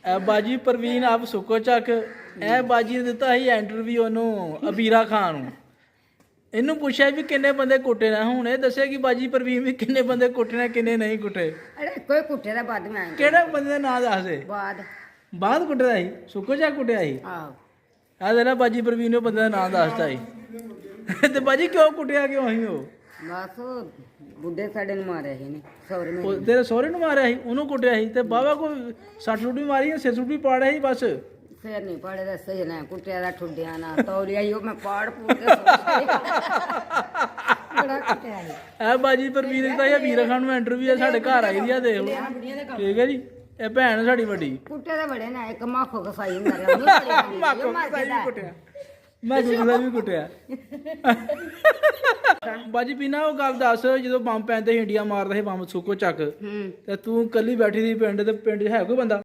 ਬਾਜੀ ਪ੍ਰਵੀਨ ਆਪ ਸੁੱਕੋ ਚੱਕ ਇਹ ਬਾਜੀ ਨੇ ਦਿੱਤਾ ਸੀ ਇੰਟਰਵਿਊ ਉਹਨੂੰ ਅਬੀਰਾ ਖਾਨ ਨੂੰ ਇਹਨੂੰ ਪੁੱਛਿਆ ਵੀ ਕਿੰਨੇ ਬੰਦੇ ਕੁੱਟੇ ਨੇ ਹੁਣ ਇਹ ਦੱਸਿਆ ਕਿ ਬਾਜੀ ਪ੍ਰਵੀਨ ਵੀ ਕਿੰਨੇ ਬੰਦੇ ਕੁੱਟੇ ਨੇ ਕਿੰਨੇ ਨਹੀਂ ਕੁੱਟੇ ਅਰੇ ਕੋਈ ਕੁੱਟੇ ਦਾ ਬਾਅਦ ਮੈਂ ਕਿਹੜੇ ਬੰਦੇ ਦਾ ਨਾਂ ਦੱਸ ਦੇ ਬਾਅਦ ਕੁੱਟਦਾ ਸੀ ਸੁੱਕੋ ਚੱਕ ਕੁੱਟਿਆ ਸੀ ਆਹੋ ਆ ਦੇ ਨਾ ਬਾਜੀ ਪ੍ਰਵੀਨ ਨੇ ਬੰਦੇ ਦਾ ਨਾਂ ਦੱਸਤਾ ਸੀ ਤੇ ਬਾਜੀ ਕਿਉਂ ਕੁੱਟਿਆ ਕਿਉਂ ਸੀ ਉਹ ਬਸ ਬੁੱਢੇ ਸਾਡੇ ਨੂੰ ਮਾਰਿਆ ਸੀ ਨੇ ਸਹੁਰੇ ਨੇ ਤੇਰੇ ਸਹੁਰੇ ਨੂੰ ਮਾਰਿਆ ਸੀ ਉਹਨੂੰ ਕੁੱਟਿਆ ਸੀ ਤੇ ਬਾਬਾ ਕੋਈ ਸੱਟ ਸੁੱਟ ਵੀ ਮਾਰੀ ਸਿਰ ਸੁੱਟ ਵੀ ਪਾੜਿਆ ਸੀ ਬਸ ਸਿਰ ਨਹੀਂ ਪਾੜੇ ਦਾ ਸਹੀ ਨਾ ਕੁੱਟਿਆ ਦਾ ਠੁੱਡਿਆ ਨਾ ਤੌਲੀਆ ਹੀ ਉਹ ਮੈਂ ਪਾੜ ਪੂੜ ਕੇ ਬੜਾ ਕੁੱਟਿਆ ਸੀ ਇਹ ਬਾਜੀ ਪ੍ਰਵੀਨ ਦਿੱਤਾ ਇਹ ਵੀਰਾ ਖਾਨ ਨੂੰ ਇੰਟਰਵਿਊ ਸਾਡੇ ਘਰ ਆਈ ਦੀ ਆ ਦੇਖ ਲਓ ਠੀਕ ਹੈ ਜੀ ਇਹ ਭੈਣ ਸਾਡੀ ਵੱਡੀ ਕੁੱਟੇ ਦਾ ਬੜੇ ਨਾ ਇੱਕ ਮਾਖੋ ਕਸਾਈ ਹੁੰਦਾ ਰਿਹਾ ਮਾਖੋ ਕਸਾਈ ਵੀ ਕੁੱਟਿਆ ਮੈਂ ਗੁੱਸਾ ਵੀ ਕੁੱਟਿਆ ਬਾਜੀ ਪੀਣਾ ਉਹ ਗੱਲ ਦੱਸ ਜਦੋਂ ਬੰਬ ਪੈਂਦੇ ਇੰਡੀਆ ਮਾਰਦਾ ਸੀ ਬੰਬ ਸੁੱਕੋ ਚੱਕ ਤੇ ਤੂੰ ਕੱਲੀ ਬੈਠੀ ਸੀ ਪਿੰਡ ਤੇ ਪਿੰਡ 'ਚ ਹੈ ਕੋਈ ਬੰਦਾ